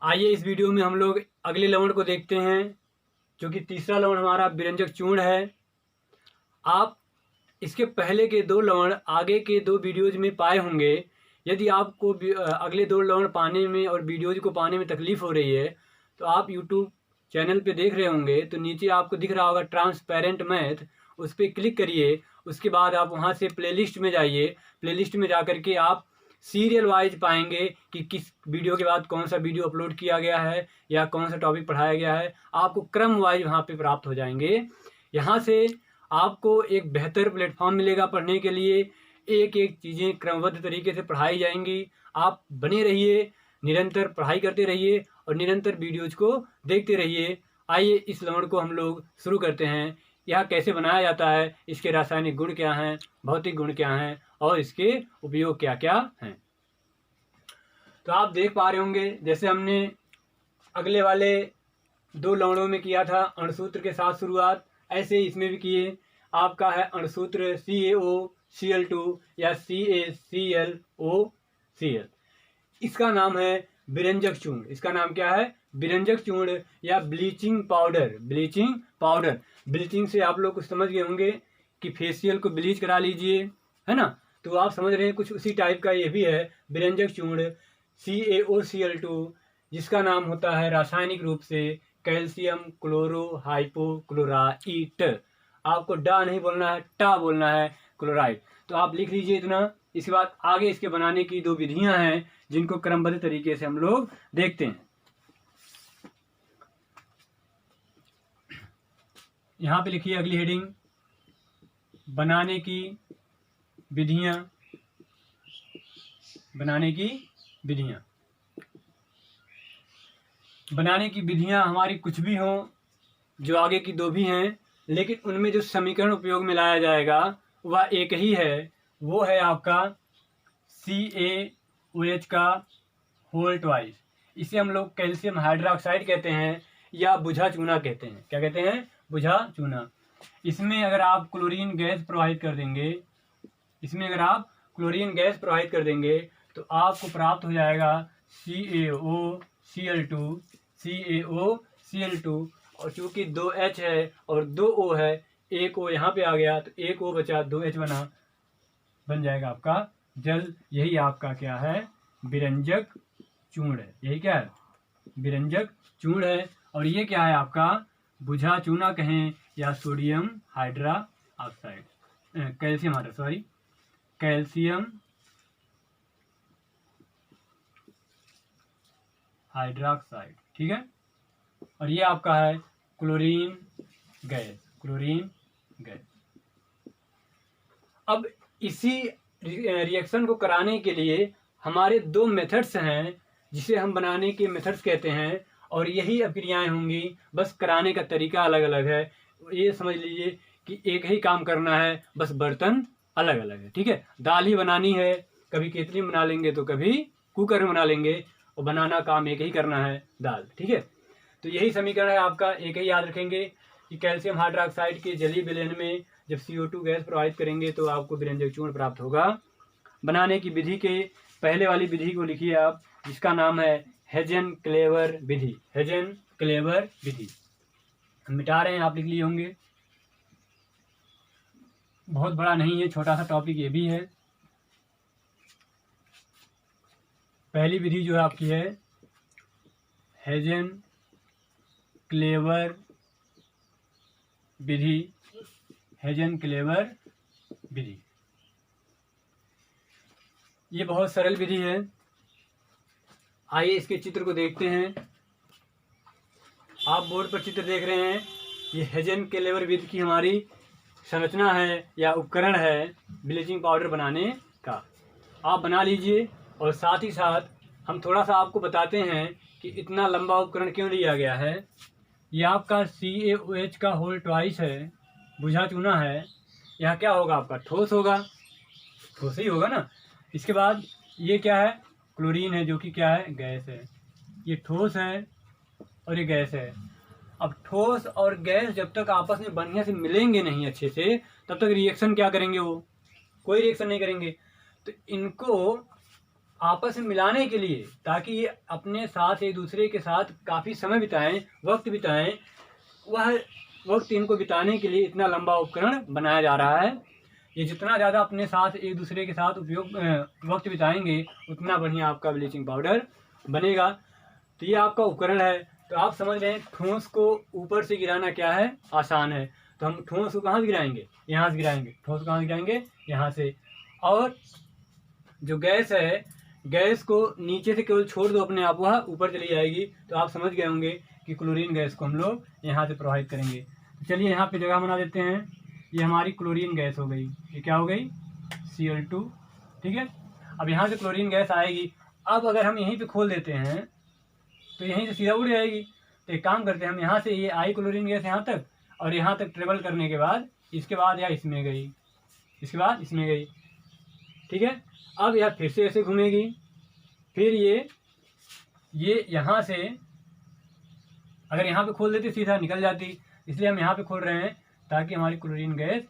आइए इस वीडियो में हम लोग अगले लवण को देखते हैं, जो कि तीसरा लवण हमारा विरंजक चूर्ण है। आप इसके पहले के दो लवण आगे के दो वीडियोज में पाए होंगे। यदि आपको अगले दो लवण पाने में और वीडियोज को पाने में तकलीफ हो रही है तो आप यूट्यूब चैनल पे देख रहे होंगे तो नीचे आपको दिख रहा होगा ट्रांसपेरेंट मैथ, उस पर क्लिक करिए। उसके बाद आप वहाँ से प्लेलिस्ट में जाइए। प्लेलिस्ट में जा कर के आप सीरियल वाइज पाएंगे कि किस वीडियो के बाद कौन सा वीडियो अपलोड किया गया है या कौन सा टॉपिक पढ़ाया गया है। आपको क्रम वाइज वहाँ पे प्राप्त हो जाएंगे। यहाँ से आपको एक बेहतर प्लेटफॉर्म मिलेगा पढ़ने के लिए। एक एक चीज़ें क्रमबद्ध तरीके से पढ़ाई जाएंगी। आप बने रहिए, निरंतर पढ़ाई करते रहिए और निरंतर वीडियोज को देखते रहिए। आइए इस लवण को हम लोग शुरू करते हैं। यह कैसे बनाया जाता है, इसके रासायनिक गुण क्या हैं, भौतिक गुण क्या हैं और इसके उपयोग क्या क्या हैं। तो आप देख पा रहे होंगे, जैसे हमने अगले वाले दो लवणों में किया था अणुसूत्र के साथ शुरुआत, ऐसे इसमें भी किए। आपका है अणुसूत्र CaOCl2 या CaClOCl। इसका नाम है विरंजक चूर्ण। इसका नाम क्या है? विरंजक चूर्ण या bleaching powder. Bleaching powder, bleaching से आप लोग कुछ समझ गए होंगे कि फेशियल को ब्लीच करा लीजिए, है ना। तो आप समझ रहे हैं कुछ उसी टाइप का ये भी है विरंजक चूर्ण CaOCl2, जिसका नाम होता है रासायनिक रूप से कैल्शियम क्लोरोहाइपोक्लोराइट। आपको डा नहीं बोलना है, टा बोलना है, क्लोराइड। तो आप लिख लीजिए इतना। इसके बाद आगे इसके बनाने की दो विधियां हैं जिनको क्रमबद्ध तरीके से हम लोग देखते हैं। यहाँ पे लिखिए अगली हेडिंग, बनाने की विधियां। बनाने की विधियां, बनाने की विधियां हमारी कुछ भी हों, जो आगे की दो भी हैं, लेकिन उनमें जो समीकरण उपयोग में लाया जाएगा वह एक ही है। वो है आपका CaOH का होल ट्वाइस। इसे हम लोग कैल्शियम हाइड्रोक्साइड कहते हैं या बुझा चूना कहते हैं। क्या कहते हैं? बुझा चूना। इसमें अगर आप क्लोरीन गैस प्रवाहित कर देंगे, इसमें अगर आप क्लोरीन गैस प्रवाहित कर देंगे तो आपको प्राप्त हो जाएगा CaOCl2। और चूंकि 2 H है और 2 O है, एक O यहाँ पे आ गया तो एक O बचा, 2 H बन जाएगा आपका जल। यही आपका क्या है? विरंजक चूर्ण है। यही क्या है? विरंजक चूर्ण है। और ये क्या है आपका? बुझा चूना कहें या सोडियम हाइड्रोक्साइड, कैल्शियम हाइड्रोक्साइड, ठीक है। और ये आपका है क्लोरीन गैस। अब इसी रिएक्शन को कराने के लिए हमारे दो मेथड्स हैं, जिसे हम बनाने के मेथड्स कहते हैं। और यही अभिक्रियाएं होंगी, बस कराने का तरीका अलग अलग है। ये समझ लीजिए कि एक ही काम करना है, बस बर्तन अलग अलग है, ठीक है। दाल ही बनानी है, कभी केतली में बना लेंगे तो कभी कुकर में बना लेंगे, और बनाना काम एक ही करना है, दाल, ठीक है। तो यही समीकरण है आपका। एक ही याद रखेंगे कि कैल्शियम हाइड्रोक्साइड के जलीय विलयन में जब CO2 गैस प्रवाहित करेंगे तो आपको विरंजक चूर्ण प्राप्त होगा। बनाने की विधि के पहले वाली विधि को लिखिए आप, जिसका नाम है हेजन-क्लेवर विधि। हेजन-क्लेवर विधि हम मिटा रहे हैं, आप लिख लिए होंगे। बहुत बड़ा नहीं है, छोटा सा टॉपिक ये भी है। पहली विधि जो आपकी है हेजन-क्लेवर विधि। हेजन-क्लेवर विधि ये बहुत सरल विधि है। आइए इसके चित्र को देखते हैं। आप बोर्ड पर चित्र देख रहे हैं, ये हेजन-क्लेवर विधि की हमारी संरचना है या उपकरण है ब्लीचिंग पाउडर बनाने का। आप बना लीजिए। और साथ ही साथ हम थोड़ा सा आपको बताते हैं कि इतना लंबा उपकरण क्यों लिया गया है। यह आपका CaOH का होल ट्वाइस है, बुझा चूना है। यह क्या होगा आपका? ठोस होगा, ठोस ही होगा ना। इसके बाद ये क्या है? क्लोरीन है, जो कि क्या है? गैस है। ये ठोस है और ये गैस है। अब ठोस और गैस जब तक आपस में बढ़िया से मिलेंगे नहीं अच्छे से, तब तक रिएक्शन क्या करेंगे? वो कोई रिएक्शन नहीं करेंगे। तो इनको आपस में मिलाने के लिए, ताकि ये अपने साथ एक दूसरे के साथ काफ़ी समय बिताएं, वक्त बिताएं, वह वक्त इनको बिताने के लिए इतना लंबा उपकरण बनाया जा रहा है। ये जितना ज़्यादा अपने साथ एक दूसरे के साथ वक्त बिताएंगे उतना बढ़िया आपका ब्लीचिंग पाउडर बनेगा। तो ये आपका उपकरण है। तो आप समझ रहे हैं ठोस को ऊपर से गिराना क्या है, आसान है। तो हम ठोस को कहाँ से गिराएंगे, यहाँ से गिराएंगे। ठोस कहाँ से गिराएंगे, यहाँ से। और जो गैस है, गैस को नीचे से केवल छोड़ दो अपने आप, वह ऊपर चली जाएगी। तो आप समझ गए होंगे कि क्लोरीन गैस को हम लोग यहाँ से प्रवाहित करेंगे। तो चलिए यहाँ पे जगह बना देते हैं। ये हमारी क्लोरीन गैस हो गई। ये क्या हो गई, Cl2। ठीक है, अब यहाँ से क्लोरीन गैस आएगी। अब अगर हम यहीं पे खोल देते हैं तो यहीं से सीधा उड़ जाएगी। तो एक काम करते हैं, हम यहाँ से ये आई क्लोरीन गैस यहाँ तक, और यहाँ तक ट्रेवल करने के बाद इसके बाद या इसमें गई, इसके बाद इसमें गई। ठीक है, अब यह फिर से ऐसे घूमेगी, फिर ये यहाँ से अगर यहाँ पे खोल देते सीधा निकल जाती। इसलिए हम यहाँ पे खोल रहे हैं ताकि हमारी क्लोरीन गैस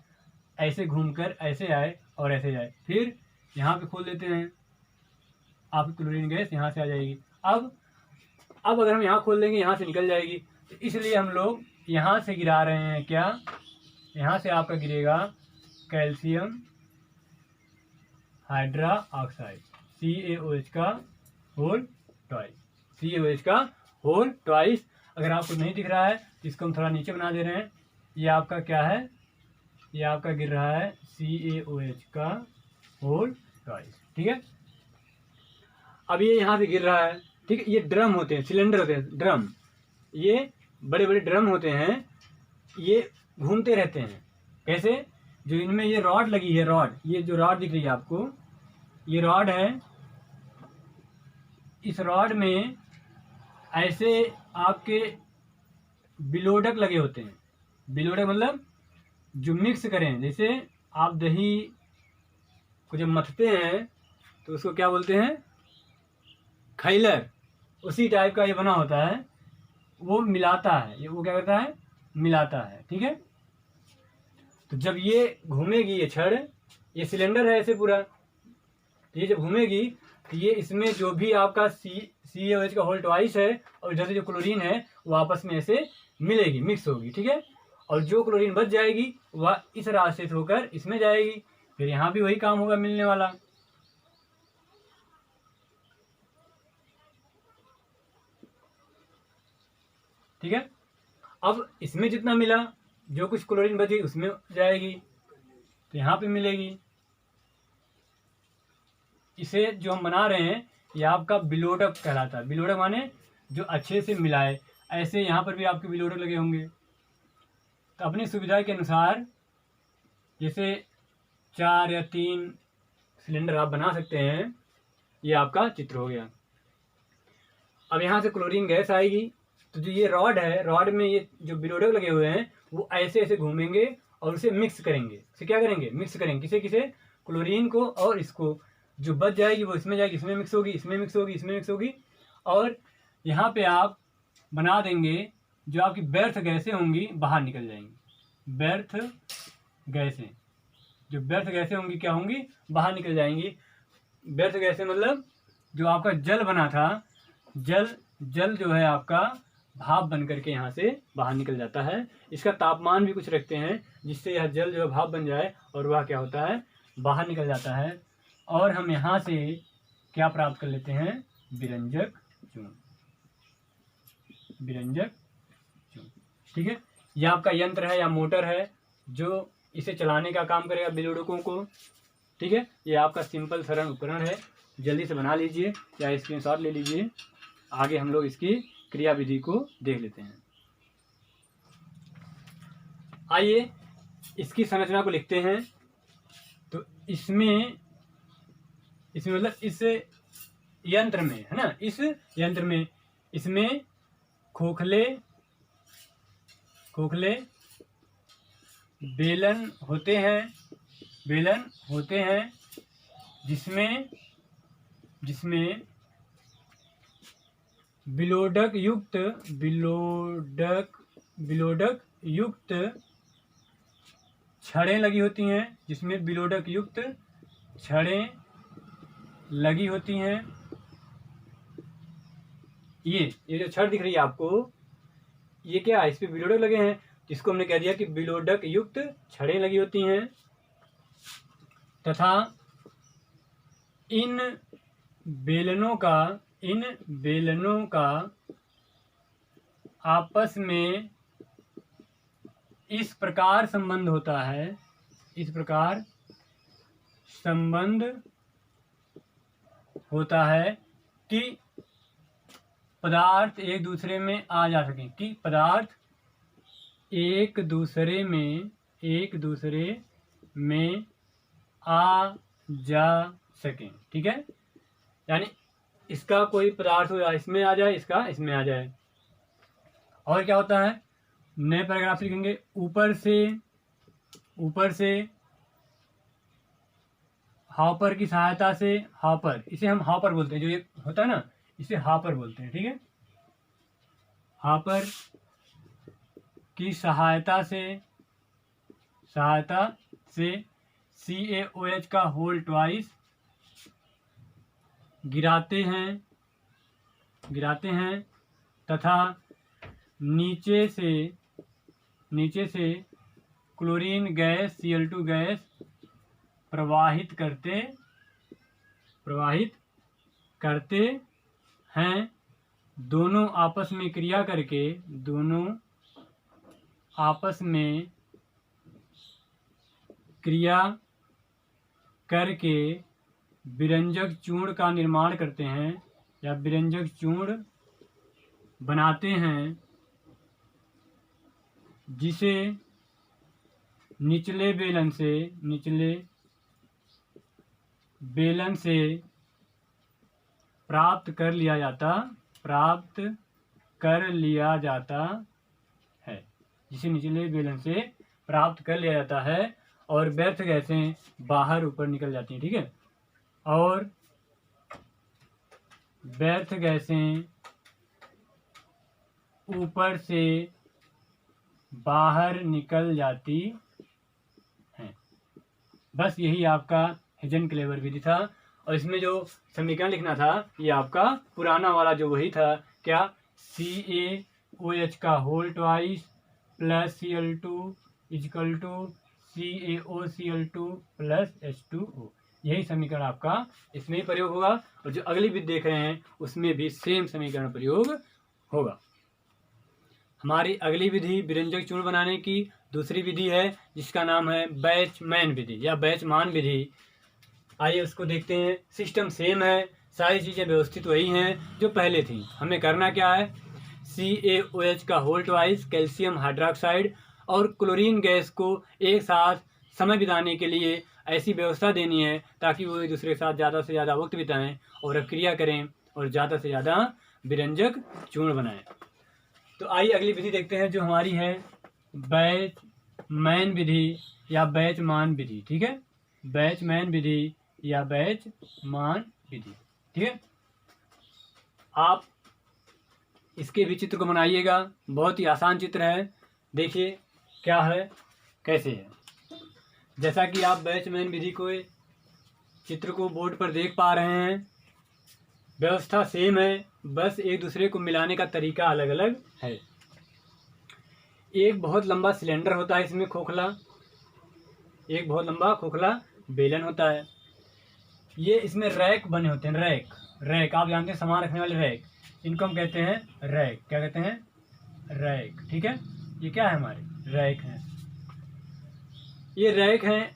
ऐसे घूमकर ऐसे आए और ऐसे जाए। फिर यहाँ पे खोल देते हैं, आपकी क्लोरीन गैस यहाँ से आ जाएगी। अब अगर हम यहाँ खोल देंगे यहाँ से निकल जाएगी। तो इसलिए हम लोग यहाँ से गिरा रहे हैं क्या, यहाँ से आपका गिरेगा कैल्शियम हाइड्रा ऑक्साइड, CaOH का होल ट्वाइस, CaOH का होल ट्वाइस। अगर आपको नहीं दिख रहा है तो इसको हम थोड़ा नीचे बना दे रहे हैं। ये आपका क्या है, ये आपका गिर रहा है CaOH का होल ट्वाइस। ठीक है, अब ये यहाँ से गिर रहा है। ठीक है, ये ड्रम होते हैं, सिलेंडर होते हैं, ड्रम। ये बड़े बड़े ड्रम होते हैं, ये घूमते रहते हैं। कैसे, जो इनमें ये रॉड लगी है, रॉड, ये जो रॉड दिख रही है आपको, ये रॉड है। इस रॉड में ऐसे आपके बिलोडक लगे होते हैं। बिलोडक मतलब जो मिक्स करें, जैसे आप दही को जब मथते हैं तो उसको क्या बोलते हैं, खैलर। उसी टाइप का ये बना होता है, वो मिलाता है, ये वो क्या करता है, मिलाता है। ठीक है, तो जब ये घूमेगी, ये छड़, ये सिलेंडर है ऐसे पूरा, तो ये जब घूमेगी तो ये इसमें जो भी आपका CaOH का होल ट्वाइस है और इधर से जो क्लोरीन है वो आपस में ऐसे मिलेगी, मिक्स होगी। ठीक है, और जो क्लोरीन बच जाएगी वह इस रास्ते से होकर इसमें जाएगी। फिर यहाँ भी वही काम होगा मिलने वाला। ठीक है, अब इसमें जितना मिला, जो कुछ क्लोरीन बची उसमें जाएगी, तो यहाँ पे मिलेगी। इसे जो हम बना रहे हैं ये आपका बिलोडक कहलाता है। बिलोडक माने जो अच्छे से मिलाए। ऐसे यहाँ पर भी आपके बिलोडक लगे होंगे। तो अपनी सुविधा के अनुसार जैसे 4 या 3 सिलेंडर आप बना सकते हैं। ये आपका चित्र हो गया। अब यहाँ से क्लोरीन गैस आएगी, तो जो ये रॉड है, रॉड में ये जो बिलोडक लगे हुए हैं वो ऐसे ऐसे घूमेंगे और उसे मिक्स करेंगे। इसे क्या करेंगे, मिक्स करेंगे। किसे किसे, क्लोरीन को, और इसको। जो बच जाएगी वो इसमें जाएगी, इसमें मिक्स होगी, इसमें मिक्स होगी, इसमें मिक्स होगी। और यहाँ पे आप बना देंगे, जो आपकी व्यर्थ गैसें होंगी बाहर निकल जाएंगी। व्यर्थ गैसें, जो व्यर्थ गैसें होंगी क्या होंगी, बाहर निकल जाएंगी। व्यर्थ गैसें मतलब जो आपका जल बना था, जल जो है आपका भाप बन करके यहाँ से बाहर निकल जाता है। इसका तापमान भी कुछ रखते हैं जिससे यह जल जो है भाप बन जाए और वह क्या होता है, बाहर निकल जाता है। और हम यहाँ से क्या प्राप्त कर लेते हैं, विरंजक चूर्ण, विरंजक चूर्ण। ठीक है, यह आपका यंत्र है या मोटर है जो इसे चलाने का काम करेगा बिलोडकों को। ठीक है, ये आपका सिंपल सरल उपकरण है। जल्दी से बना लीजिए या स्क्रीनशॉट ले लीजिए। आगे हम लोग इसकी क्रिया विधि को देख लेते हैं। आइए इसकी संरचना को लिखते हैं। तो इसमें मतलब इस यंत्र में है ना, इस यंत्र में इसमें खोखले बेलन होते हैं, जिसमें बिलोडक युक्त छड़ें लगी होती हैं, जिसमें बिलोडक युक्त छड़ें लगी होती हैं। ये जो छड़ दिख रही है आपको, ये क्या है, इस पे विलोडक लगे हैं, जिसको हमने कह दिया कि विलोडक युक्त छड़ें लगी होती हैं। तथा इन बेलनों का आपस में इस प्रकार संबंध होता है, इस प्रकार संबंध होता है कि पदार्थ एक दूसरे में आ जा सकें, कि पदार्थ एक दूसरे में आ जा सकें। ठीक है, यानी इसका कोई पदार्थ हो इसमें आ जाए, इसका इसमें आ जाए। और क्या होता है, नए पैराग्राफ लिखेंगे, ऊपर से हॉपर की सहायता से, हॉपर, इसे हम हॉपर बोलते हैं, जो ये होता है ना, इसे हॉपर बोलते हैं। ठीक है, हॉपर की सहायता से CaOH का होल ट्वाइस गिराते हैं तथा नीचे से क्लोरीन गैस Cl2 गैस प्रवाहित करते हैं। दोनों आपस में क्रिया करके विरंजक चूर्ण का निर्माण करते हैं या विरंजक चूर्ण बनाते हैं, जिसे निचले बेलन से प्राप्त कर लिया जाता है, और व्यर्थ गैसें बाहर ऊपर निकल जाती हैं। ठीक है, और व्यर्थ गैसें ऊपर से बाहर निकल जाती हैं। बस यही आपका हेजन-क्लेवर विधि था। और इसमें जो समीकरण लिखना था, ये आपका पुराना वाला जो वही था, क्या, CaOH का whole twice plus Cl2 equal to CaOCl2 plus H2O। यही समीकरण आपका इसमें ही प्रयोग होगा, और जो अगली विधि देख रहे हैं उसमें भी सेम समीकरण प्रयोग होगा। हमारी अगली विधि विरंजक चूर्ण बनाने की दूसरी विधि है, जिसका नाम है बैचमैन विधि या बैचमान विधि। आइए उसको देखते हैं। सिस्टम सेम है, सारी चीज़ें व्यवस्थित वही हैं जो पहले थी। हमें करना क्या है, CaOH का होल ट्वाइस कैल्शियम हाइड्रोक्साइड और क्लोरीन गैस को एक साथ समय बिताने के लिए ऐसी व्यवस्था देनी है ताकि वो एक दूसरे के साथ ज़्यादा से ज़्यादा वक्त बिताएं और क्रिया करें और ज़्यादा से ज़्यादा विरंजक चूर्ण बनाएं। तो आइए अगली विधि देखते हैं, जो हमारी है बैचमैन विधि या बैचमान विधि। ठीक है, बैचमैन विधि या बैचमान विधि। ठीक है, आप इसके भी चित्र को बनाइएगा, बहुत ही आसान चित्र है। देखिए क्या है, कैसे है। जैसा कि आप बैचमैन विधि को चित्र को बोर्ड पर देख पा रहे हैं, व्यवस्था सेम है, बस एक दूसरे को मिलाने का तरीका अलग अलग है। एक बहुत लंबा सिलेंडर होता है इसमें खोखला, एक बहुत लंबा खोखला बेलन होता है। ये इसमें रैक बने होते हैं, रैक आप जानते हैं, सामान रखने वाले रैक, इनको हम कहते हैं रैक। क्या कहते हैं, रैक। ठीक है, ये क्या है, हमारे रैक हैं, ये रैक हैं।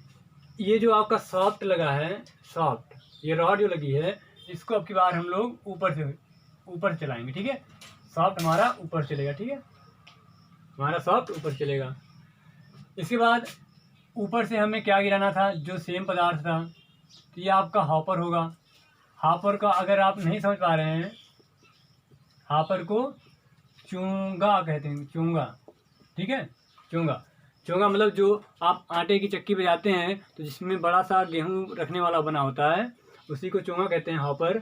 ये जो आपका सॉफ्ट लगा है, सॉफ्ट ये रॉड जो लगी है, इसको अब की बार हम लोग ऊपर से चलाएंगे। ठीक है, सॉफ्ट हमारा ऊपर चलेगा। ठीक है, हमारा सॉफ्ट ऊपर चलेगा। इसके बाद ऊपर से हमें क्या गिराना था, जो सेम पदार्थ था, तो ये आपका हॉपर होगा। हॉपर का अगर आप नहीं समझ पा रहे हैं, हॉपर को चूंगा कहते हैं, चूंगा। ठीक है, चूंगा मतलब जो आप आटे की चक्की बजाते हैं तो जिसमें बड़ा सा गेहूं रखने वाला बना होता है, उसी को चूंगा कहते हैं, हॉपर।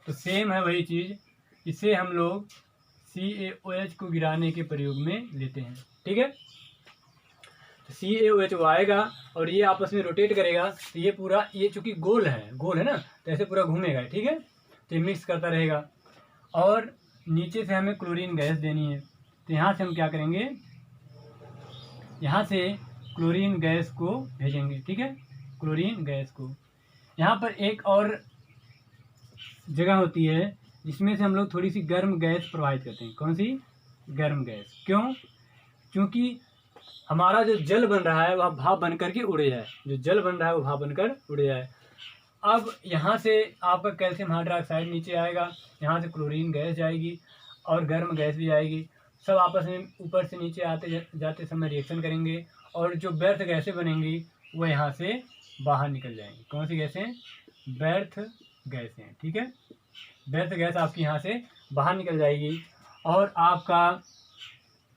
तो सेम है वही चीज़, इसे हम लोग CaOH को गिराने के प्रयोग में लेते हैं। ठीक है, तो CaOH आएगा और ये आपस में रोटेट करेगा, तो ये पूरा, ये चूँकि गोल है ना, तो ऐसे पूरा घूमेगा, ठीक है। तो ये मिक्स करता रहेगा और नीचे से हमें क्लोरीन गैस देनी है। तो यहाँ से हम क्या करेंगे, यहाँ से क्लोरीन गैस को भेजेंगे, ठीक है, क्लोरीन गैस को। यहाँ पर एक और जगह होती है जिसमें से हम लोग थोड़ी सी गर्म गैस प्रोवाइड करते हैं। कौन सी? गर्म गैस। क्यों? क्योंकि हमारा जो जल बन रहा है वह भाप बन करके उड़े जाए, जो जल बन रहा है वो भाप बनकर उड़े जाए। अब यहाँ से आपका कैल्शियम हाइड्रोक्साइड नीचे आएगा, यहाँ से क्लोरीन गैस जाएगी और गर्म गैस भी आएगी, सब आपस में ऊपर से नीचे आते जाते समय रिएक्शन करेंगे और जो व्यर्थ गैसें बनेंगी वो यहाँ से बाहर निकल जाएंगी। कौन सी गैसें? व्यर्थ गैसें, ठीक है। व्यर्थ गैस आपकी यहाँ से बाहर निकल जाएगी और आपका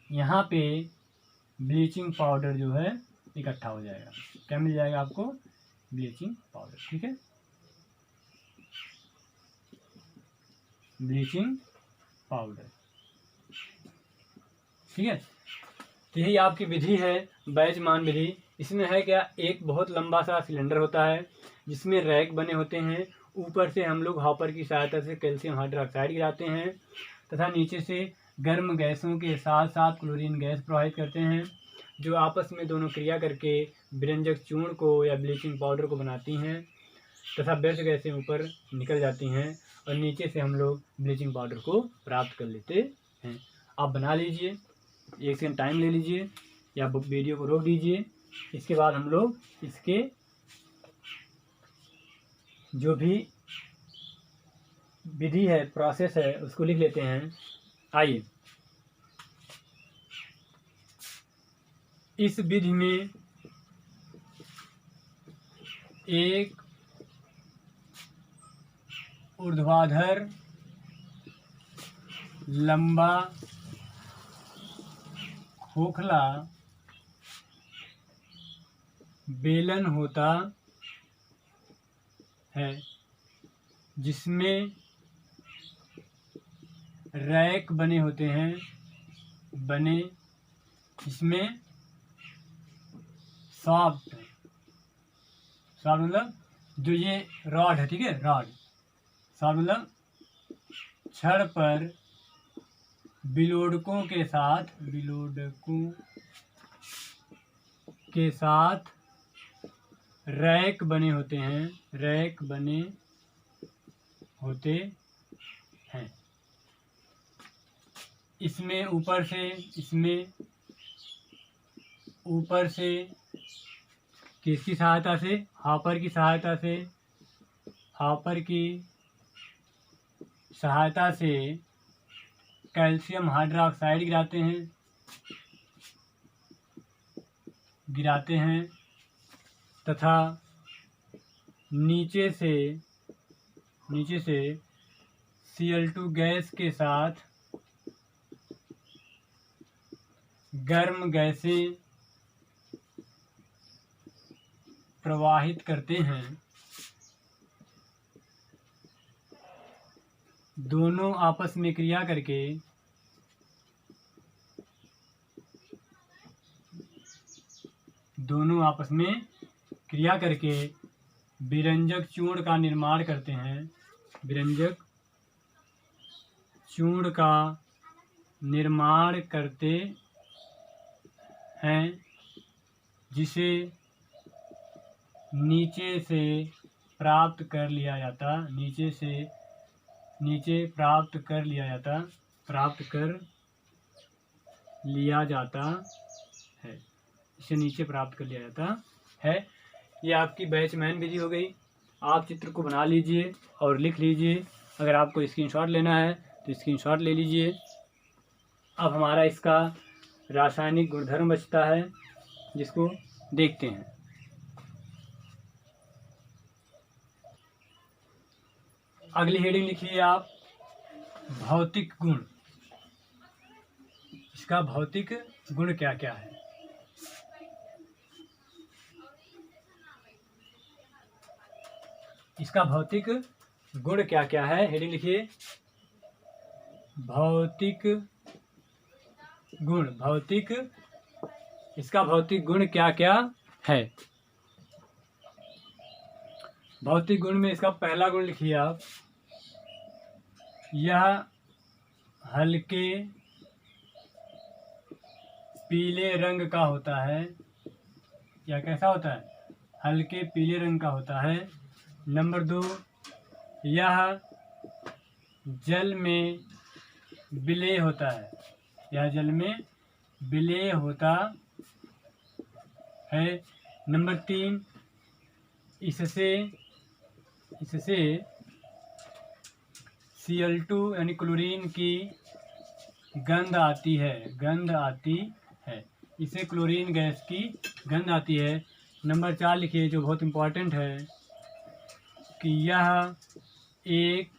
यहाँ पे ब्लीचिंग पाउडर जो है इकट्ठा हो जाएगा। क्या मिल जाएगा आपको? ब्लीचिंग पाउडर, ठीक है, ब्लीचिंग पाउडर, ठीक है। तो यही आपकी विधि है, बैचमान विधि। इसमें है क्या, एक बहुत लंबा सा सिलेंडर होता है जिसमें रैक बने होते हैं, ऊपर से हम लोग हॉपर की सहायता से कैल्शियम हाइड्रोक्साइड गिराते हैं तथा नीचे से गर्म गैसों के साथ साथ क्लोरीन गैस प्रोवाइड करते हैं, जो आपस में दोनों क्रिया करके विरंजक चूर्ण को या ब्लीचिंग पाउडर को बनाती हैं तथा व्यर्थ गैसें ऊपर निकल जाती हैं और नीचे से हम लोग ब्लीचिंग पाउडर को प्राप्त कर लेते हैं। आप बना लीजिए, 1 सेकंड टाइम ले लीजिए या वीडियो को रोक दीजिए। इसके बाद हम लोग इसके जो भी विधि है, प्रोसेस है, उसको लिख लेते हैं। आइए, इस विधि में एक ऊर्ध्वाधर लंबा खोखला बेलन होता है जिसमें रैक बने होते हैं, इसमें शाफ्ट मतलब जो ये रॉड है, ठीक है, रॉड, शाफ्ट मतलब छड़ पर बिलोडकों के साथ रैक बने होते हैं, इसमें ऊपर से किसकी सहायता से? हॉपर की सहायता से कैल्शियम हाइड्रोक्साइड गिराते हैं तथा नीचे से Cl2 गैस के साथ गर्म गैसें प्रवाहित करते हैं। दोनों आपस में क्रिया करके विरंजक चूर्ण का निर्माण करते हैं, जिसे नीचे प्राप्त कर लिया जाता है। ये आपकी बैचमैन विधि हो गई। आप चित्र को बना लीजिए और लिख लीजिए। अगर आपको स्क्रीनशॉट लेना है तो स्क्रीनशॉट ले लीजिए। अब हमारा इसका रासायनिक गुणधर्म बचता है, जिसको देखते हैं। अगली हेडिंग लिखिए आप, भौतिक गुण। इसका भौतिक गुण क्या क्या है? इसका भौतिक गुण क्या क्या है? हेडिंग लिखिए, भौतिक गुण। भौतिक इसका भौतिक गुण क्या क्या है। भौतिक गुण में इसका पहला गुण लिखिए आप, यह हल्के पीले रंग का होता है। यह कैसा होता है? हल्के पीले रंग का होता है। नंबर 2, यह जल में विलेय होता है। यह जल में विलेय होता है। नंबर 3, इससे Cl2 यानी क्लोरीन की गंध आती है। इससे क्लोरीन गैस की गंध आती है। नंबर 4 लिखिए, जो बहुत इम्पोर्टेंट है, कि यह एक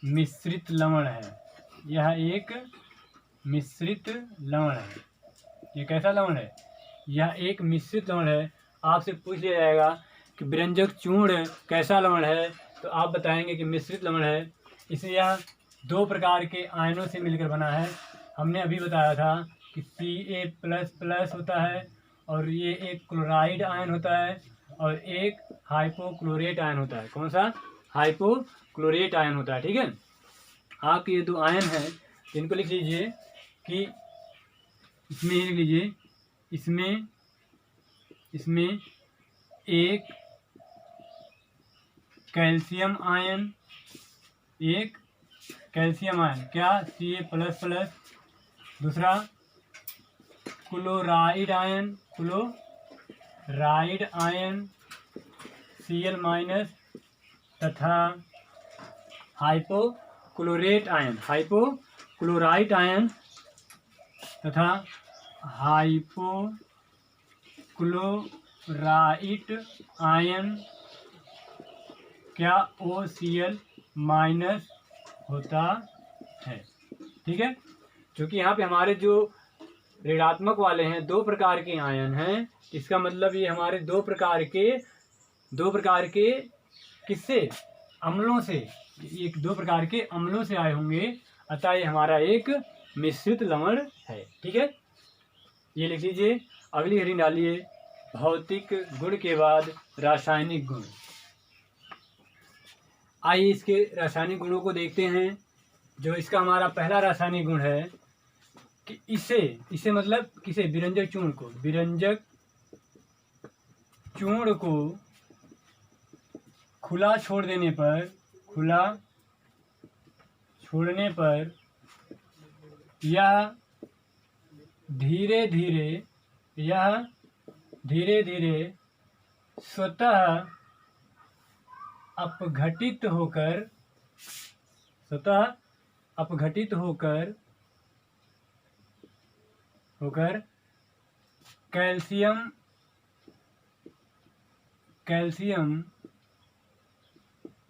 मिश्रित लवण है। यह एक मिश्रित लवण है। ये कैसा लवण है? यह एक मिश्रित लवण है। आपसे पूछ लिया जाएगा कि विरंजक चूर्ण कैसा लवण है, तो आप बताएंगे कि मिश्रित लवण है। इसे यह 2 प्रकार के आयनों से मिलकर बना है। हमने अभी बताया था कि Ca++ होता है, और ये एक क्लोराइड आयन होता है, और एक हाइपोक्लोरेट आयन होता है। कौन सा? हाइपोक्लोरेट आयन होता है। ठीक है, आपके ये 2 आयन हैं, इनको लिख लीजिए कि इसमें लिख लीजिए, इसमें एक कैल्शियम आयन, क्या? Ca++। दूसरा क्लोराइड आयन Cl-, तथा हाइपोक्लोराइट तथा हाइपोक्लोराइट आयन क्या? OCl- होता है। ठीक है, क्योंकि यहाँ पे हमारे जो ऋणात्मक वाले हैं 2 प्रकार के आयन हैं, इसका मतलब ये हमारे 2 प्रकार के किससे? अम्लों से। ये 2 प्रकार के अम्लों से आए होंगे, अतः ये हमारा एक मिश्रित लवण है। ठीक है, ये लिख लीजिए। अगली हेडिंग डालिए, भौतिक गुण के बाद रासायनिक गुण। आइए इसके रासायनिक गुणों को देखते हैं। जो इसका हमारा पहला रासायनिक गुण है कि इसे मतलब किसे? विरंजक चूर्ण को खुला छोड़ने पर यह धीरे धीरे स्वतः अपघटित होकर कैल्शियम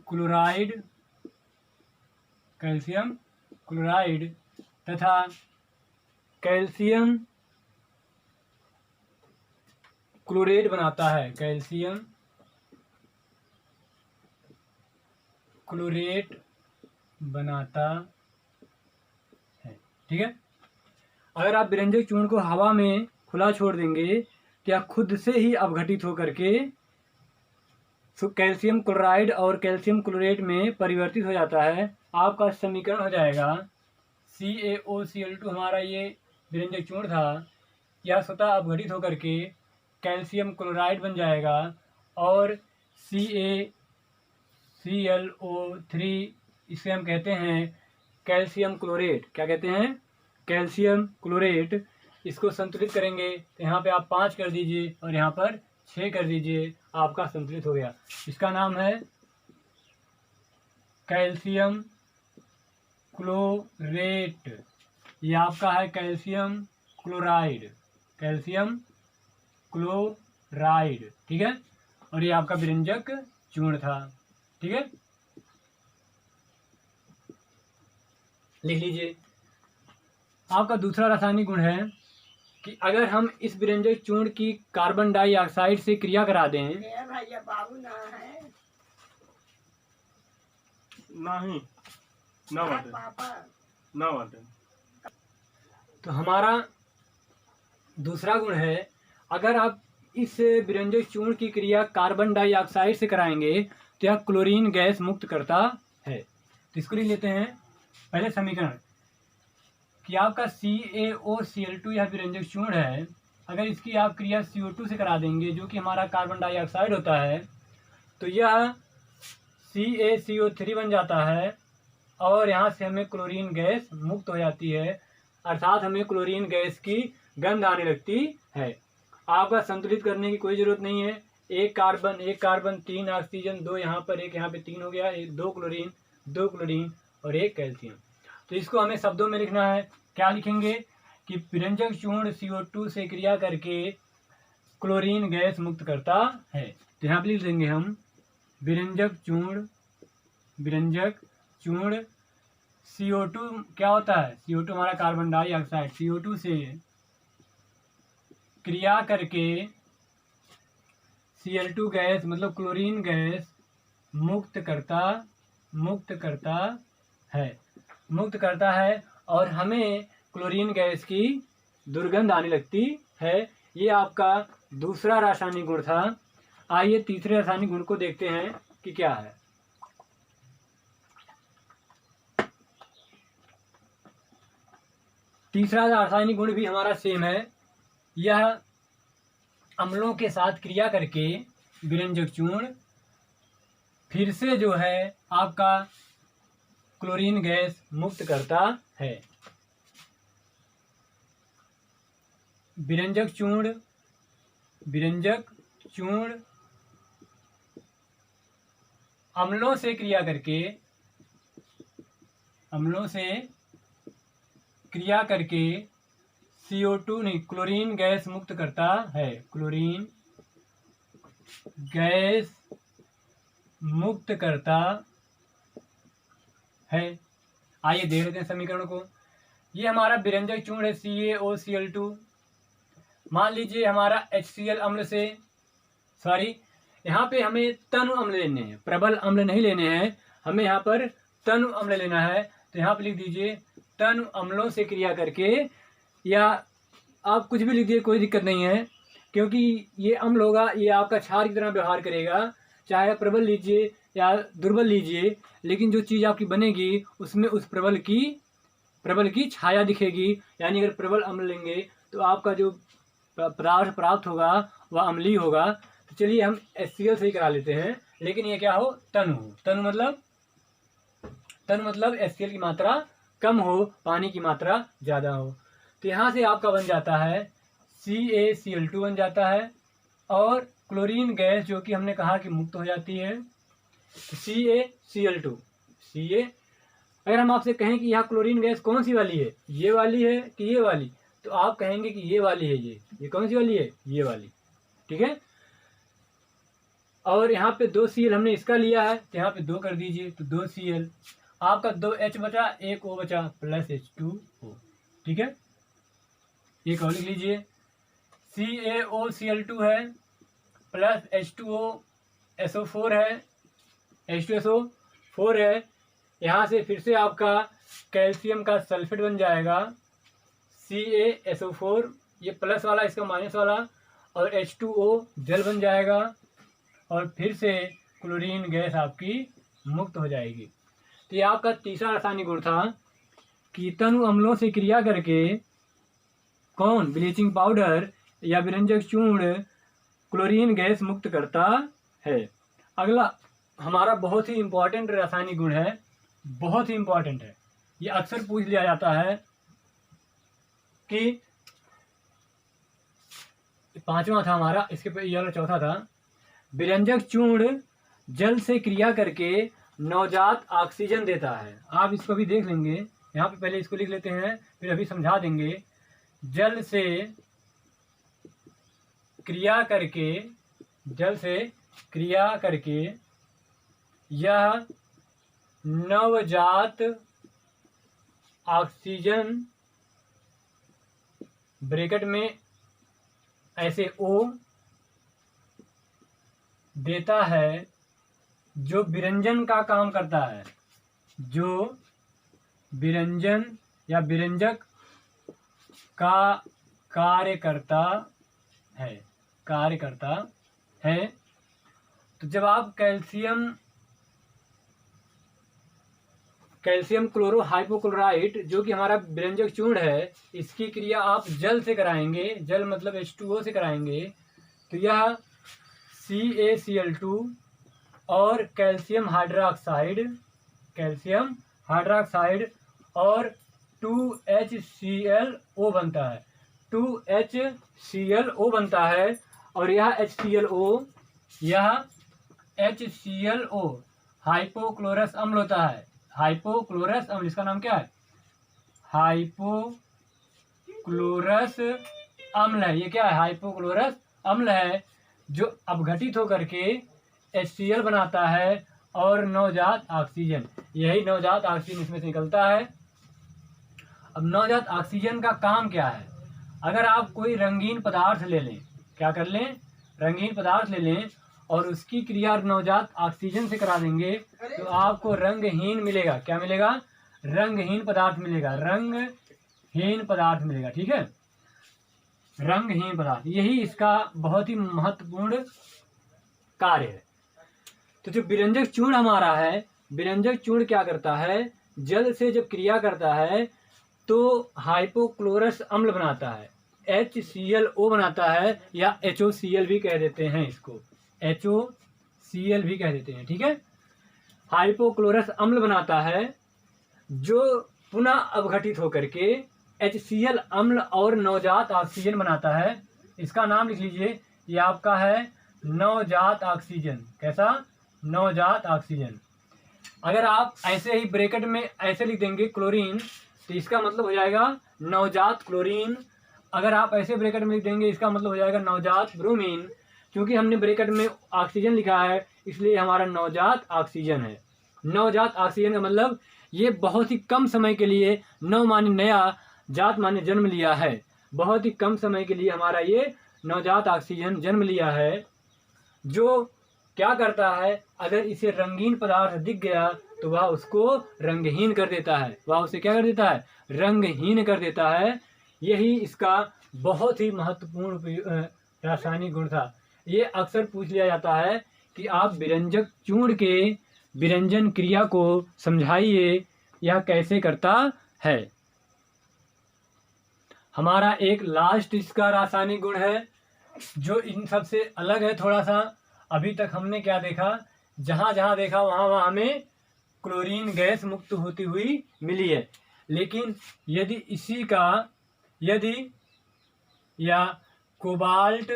क्लोराइड तथा कैल्शियम क्लोरेट बनाता है। कैल्शियम क्लोरेट बनाता है। ठीक है, अगर आप विरंजक चूर्ण को हवा में खुला छोड़ देंगे तो यह खुद से ही अपघटित होकर के कैल्शियम क्लोराइड और कैल्शियम क्लोरेट में परिवर्तित हो जाता है। आपका समीकरण हो जाएगा CaOCl2। हमारा ये विरंजक चूर्ण था, यह स्वतः अपघटित होकर के कैल्शियम क्लोराइड बन जाएगा, और CaClO3, इसे हम कहते हैं कैल्शियम क्लोरेट। क्या कहते हैं? Calcium chlorate. इसको संतुलित करेंगे तो यहाँ पे आप 5 कर दीजिए और यहाँ पर 6 कर दीजिए, आपका संतुलित हो गया। इसका नाम है कैल्शियम क्लोरेट। ये आपका है कैल्शियम क्लोराइड। ठीक है, और ये आपका विरंजक चूर्ण था। ठीक है, लिख लीजिए। आपका दूसरा रासायनिक गुण है कि अगर हम इस विरंजक चूर्ण की कार्बन डाइऑक्साइड से क्रिया करा दें, तो हमारा दूसरा गुण है, अगर आप इस विरंजक चूर्ण की क्रिया कार्बन डाइऑक्साइड से कराएंगे तो यह क्लोरीन गैस मुक्त करता है। तो इसको लिख लेते हैं पहले समीकरण कि आपका CaOCl2 यह विरंजक चूर्ण है, अगर इसकी आप क्रिया CO2 से करा देंगे जो कि हमारा कार्बन डाइऑक्साइड होता है, तो यह CaCO3 बन जाता है और यहाँ से हमें क्लोरीन गैस मुक्त हो जाती है, अर्थात हमें क्लोरीन गैस की गंध आने लगती है। आपका संतुलित करने की कोई ज़रूरत नहीं है। एक कार्बन 3 ऑक्सीजन, 2 यहाँ पर, एक यहाँ पे 3 हो गया, 2 क्लोरीन और 1 कैल्शियम। तो इसको हमें शब्दों में लिखना है। क्या लिखेंगे कि विरंजक चूर्ण CO2 से क्रिया करके क्लोरीन गैस मुक्त करता है। तो यहाँ पर लिख देंगे हम विरंजक चूर्ण CO2 क्या होता है, CO2 हमारा कार्बन डाइऑक्साइड, CO2 से क्रिया करके Cl2 गैस मतलब क्लोरीन गैस मुक्त करता है और हमें क्लोरीन गैस की दुर्गंध आने लगती है। ये आपका दूसरा रासायनिक गुण था। आइए तीसरे रासायनिक गुण को देखते हैं कि क्या है। तीसरा रासायनिक गुण भी हमारा सेम है। यह अम्लों के साथ क्रिया करके विरंजक चूर्ण फिर से जो है आपका क्लोरीन गैस मुक्त करता है। विरंजक चूर्ण अम्लों से क्रिया करके CO2 नहीं क्लोरीन गैस मुक्त करता है। क्लोरीन गैस मुक्त करता है। आइए देख लेते हैं समीकरण को। ये हमारा विरंजक चूर्ण है CaOCl2। मान लीजिए हमारा HCl अम्ल से यहाँ पे हमें तनु अम्ल लेने हैं, प्रबल अम्ल नहीं लेने हैं, हमें यहाँ पर तनु अम्ल लेना है। तो यहाँ पे लिख दीजिए तनु अम्लों से क्रिया करके, या आप कुछ भी लिख दीजिए, कोई दिक्कत नहीं है, क्योंकि ये अम्ल होगा, ये आपका क्षार की तरह व्यवहार करेगा। चाहे प्रबल लीजिए या दुर्बल लीजिए, लेकिन जो चीज़ आपकी बनेगी उसमें उस प्रबल की छाया दिखेगी। यानी अगर प्रबल अम्ल लेंगे तो आपका जो पदार्थ प्राप्त होगा वह अम्लीय होगा। तो चलिए हम HCl से ही करा लेते हैं, लेकिन ये क्या हो, तनु मतलब HCl की मात्रा कम हो, पानी की मात्रा ज़्यादा हो। तो यहाँ से आपका बन जाता है CaCl2 बन जाता है और क्लोरीन गैस जो कि हमने कहा कि मुक्त हो जाती है। CaCl2 अगर हम आपसे कहें कि यह क्लोरीन गैस कौन सी वाली है, ये वाली है कि ये वाली, तो आप कहेंगे कि ये वाली है। ये कौन सी वाली है, ये वाली, ठीक है। और यहाँ पे 2 Cl हमने इसका लिया है, तो यहाँ पे 2 कर दीजिए, तो 2 Cl, आपका 2 H बचा, 1 O बचा, प्लस H2O, ठीक है। एक और लिख लीजिए, CaOCl2 है प्लस H2O SO4 है। यहाँ से फिर से आपका कैल्शियम का सल्फेट बन जाएगा CaSO4, ये प्लस वाला इसका माइनस वाला, और H2O जल बन जाएगा और फिर से क्लोरीन गैस आपकी मुक्त हो जाएगी। तो ये आपका तीसरा रासायनिक गुण था कि तनु अम्लों से क्रिया करके कौन, ब्लीचिंग पाउडर या विरंजक चूर्ण क्लोरीन गैस मुक्त करता है। अगला हमारा बहुत ही इम्पोर्टेंट रासायनिक गुण है, बहुत ही इम्पोर्टेंट है, ये अक्सर पूछ लिया जाता है कि पांचवा था हमारा, इसके पे ये वाला चौथा था। विरंजक चूर्ण जल से क्रिया करके नवजात ऑक्सीजन देता है। आप इसको भी देख लेंगे, यहाँ पे पहले इसको लिख लेते हैं, फिर अभी समझा देंगे। जल से क्रिया करके यह नवजात ऑक्सीजन, ब्रैकेट में ऐसे O देता है जो विरंजन का काम करता है, जो विरंजन या विरंजक का कार्य करता है। तो जब आप कैल्शियम क्लोरो हाइपोक्लोराइड जो कि हमारा विरंजक चूर्ण है, इसकी क्रिया आप जल से कराएंगे, जल मतलब H2O से कराएंगे, तो यह CaCl2 और कैल्शियम हाइड्रोक्साइड और 2HClO बनता है। 2HClO बनता है और यह HClO हाइपोक्लोरस अम्ल होता है। हाइपोक्लोरस अम्ल, इसका नाम क्या है? हाइपोक्लोरस अम्ल है। ये क्या है? हाइपोक्लोरस अम्ल है, जो अपघटित होकर के HCl बनाता है और नवजात ऑक्सीजन, यही नवजात ऑक्सीजन इसमें से निकलता है। अब नवजात ऑक्सीजन का काम क्या है? अगर आप कोई रंगीन पदार्थ ले लें, क्या कर लें? रंगीन पदार्थ ले लें और उसकी क्रिया नवजात ऑक्सीजन से करा देंगे, तो आपको रंगहीन मिलेगा। क्या मिलेगा? रंगहीन पदार्थ मिलेगा। रंगहीन पदार्थ मिलेगा, ठीक है, रंगहीन पदार्थ। यही इसका बहुत ही महत्वपूर्ण कार्य है। तो जो विरंजक चूर्ण हमारा है, विरंजक चूर्ण क्या करता है? जल से जब क्रिया करता है तो हाइपोक्लोरस अम्ल बनाता है, HClO बनाता है, या HOCl भी कह देते हैं, इसको HOCl भी कह देते हैं, ठीक है। हाइपोक्लोरस अम्ल बनाता है जो पुनः अपघटित होकर के HCl अम्ल और नवजात ऑक्सीजन बनाता है। इसका नाम लिख लीजिए, ये आपका है नवजात ऑक्सीजन। कैसा? नवजात ऑक्सीजन। अगर आप ऐसे ही ब्रैकेट में ऐसे लिख देंगे क्लोरीन, तो इसका मतलब हो जाएगा नवजात क्लोरीन। अगर आप ऐसे ब्रैकेट में लिख देंगे, इसका मतलब हो जाएगा नवजात ब्रोमीन। क्योंकि हमने ब्रैकेट में ऑक्सीजन लिखा है, इसलिए हमारा नवजात ऑक्सीजन है। नवजात ऑक्सीजन का मतलब ये बहुत ही कम समय के लिए नव माने नया, जात माने जन्म लिया है। बहुत ही कम समय के लिए हमारा ये नवजात ऑक्सीजन जन्म लिया है, जो क्या करता है? अगर इसे रंगीन पदार्थ दिख गया तो वह उसको रंगहीन कर देता है। वह उसे क्या कर देता है? रंगहीन कर देता है। यही इसका बहुत ही महत्वपूर्ण रासायनिक गुण था। ये अक्सर पूछ लिया जाता है कि आप विरंजक चूर्ण के विरंजन क्रिया को समझाइए, यह कैसे करता है। हमारा एक लास्ट इसका रासायनिक गुण है जो इन सब से अलग है थोड़ा सा। अभी तक हमने क्या देखा? जहाँ जहाँ देखा वहाँ वहाँ हमें क्लोरीन गैस मुक्त होती हुई मिली है। लेकिन यदि या कोबाल्ट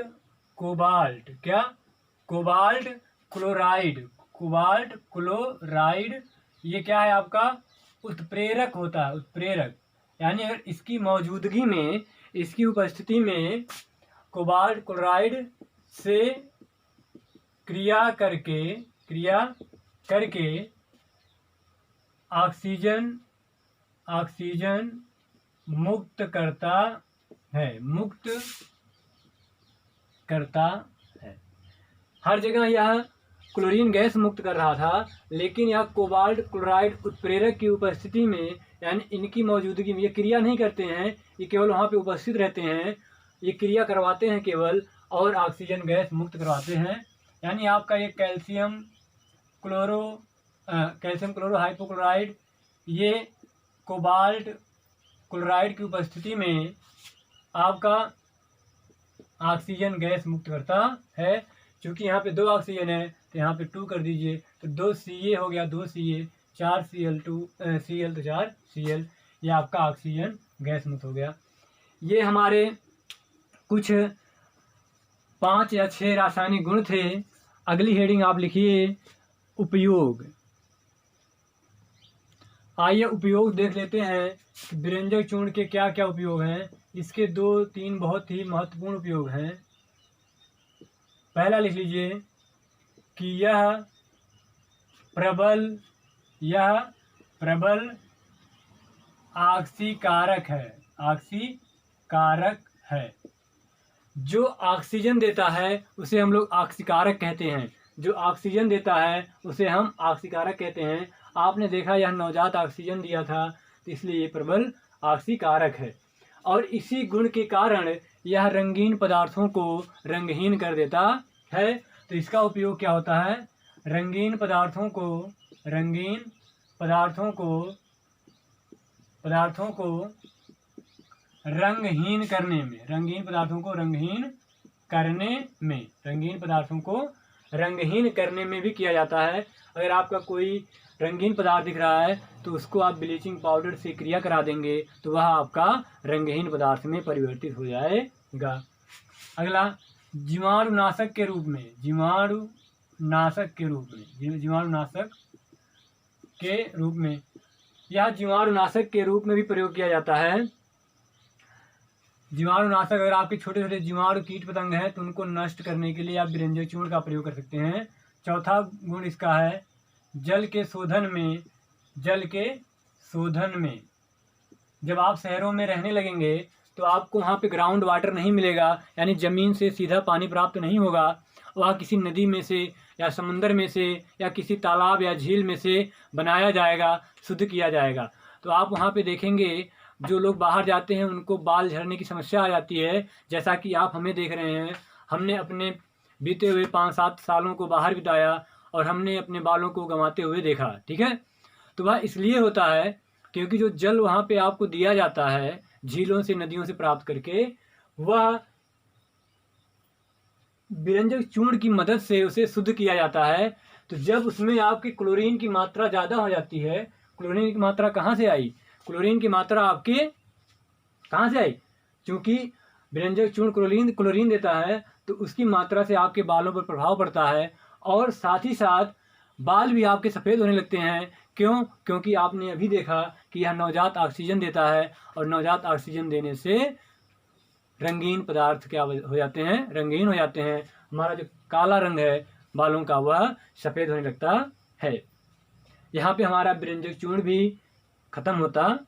क्लोराइड, ये क्या है आपका? उत्प्रेरक होता है, उत्प्रेरक। यानी अगर इसकी मौजूदगी में, इसकी उपस्थिति में कोबाल्ट क्लोराइड से क्रिया करके ऑक्सीजन मुक्त करता है। हर जगह यह क्लोरीन गैस मुक्त कर रहा था, लेकिन यह कोबाल्ट क्लोराइड उत्प्रेरक की उपस्थिति में, यानी इनकी मौजूदगी में ये क्रिया नहीं करते हैं, ये केवल वहाँ पे उपस्थित रहते हैं, ये क्रिया करवाते हैं केवल, और ऑक्सीजन गैस मुक्त करवाते हैं। यानी आपका ये कैल्शियम क्लोरो हाइपोक्लोराइड, ये कोबाल्ट क्लोराइड की उपस्थिति में आपका ऑक्सीजन गैस मुक्त करता है। क्योंकि यहाँ पे 2 ऑक्सीजन है तो यहाँ पे 2 कर दीजिए, तो 2 Ca हो गया, 2 Ca, 4 Cl, तो 4 Cl, ये आपका ऑक्सीजन गैस मुक्त हो गया। ये हमारे कुछ 5 या 6 रासायनिक गुण थे। अगली हेडिंग आप लिखिए उपयोग। आइए उपयोग देख लेते हैं कि विरंजक चूर्ण के क्या क्या उपयोग हैं। इसके 2-3 बहुत ही महत्वपूर्ण उपयोग हैं। पहला लिख लीजिए कि यह प्रबल ऑक्सीकारक है। जो ऑक्सीजन देता है उसे हम लोग ऑक्सीकारक कहते हैं। जो ऑक्सीजन देता है उसे हम ऑक्सीकारक कहते हैं। आपने देखा यह नवजात ऑक्सीजन दिया था, तो इसलिए ये प्रबल ऑक्सीकारक है। और इसी गुण के कारण यह रंगीन पदार्थों को रंगहीन कर देता है। तो इसका उपयोग क्या होता है? रंगीन पदार्थों को रंगहीन करने में, रंगीन पदार्थों को रंगहीन करने में भी किया जाता है। अगर आपका कोई रंगीन पदार्थ दिख रहा है तो उसको आप ब्लीचिंग पाउडर से क्रिया करा देंगे तो वह आपका रंगहीन पदार्थ में परिवर्तित हो जाएगा। अगला, जीवाणुनाशक के रूप में यह जीवाणुनाशक के रूप में भी प्रयोग किया जाता है। जीवाणुनाशक, अगर आपके छोटे छोटे जीवाणु कीट पतंग हैं तो उनको नष्ट करने के लिए आप बिरंजक चूर्ण का प्रयोग कर सकते हैं। चौथा गुण इसका है जल के शोधन में। जब आप शहरों में रहने लगेंगे तो आपको वहाँ पे ग्राउंड वाटर नहीं मिलेगा, यानी ज़मीन से सीधा पानी प्राप्त नहीं होगा। वह किसी नदी में से या समुंदर में से या किसी तालाब या झील में से बनाया जाएगा, शुद्ध किया जाएगा। तो आप वहाँ पे देखेंगे जो लोग बाहर जाते हैं उनको बाल झड़ने की समस्या आ जाती है, जैसा कि आप हमें देख रहे हैं। हमने अपने बीते हुए 5-7 सालों को बाहर बिताया और हमने अपने बालों को गंवाते हुए देखा, ठीक है। तो वह इसलिए होता है क्योंकि जो जल वहाँ पे आपको दिया जाता है झीलों से, नदियों से प्राप्त करके, वह बिरंजक चूर्ण की मदद से उसे शुद्ध किया जाता है। तो जब उसमें आपकी क्लोरीन की मात्रा ज़्यादा हो जाती है, क्लोरीन की मात्रा कहाँ से आई? क्लोरीन की मात्रा आपके कहाँ से आई? क्योंकि बिरंजक चूर्ण क्लोरीन देता है तो उसकी मात्रा से आपके बालों पर प्रभाव पड़ता है और साथ ही साथ बाल भी आपके सफ़ेद होने लगते हैं। क्यों? क्योंकि आपने अभी देखा कि यह नवजात ऑक्सीजन देता है और नवजात ऑक्सीजन देने से रंगीन पदार्थ क्या हो जाते हैं? रंगीन हो जाते हैं। हमारा जो काला रंग है बालों का वह सफ़ेद होने लगता है। यहाँ पे हमारा बिरंजक चूर्ण भी ख़त्म होता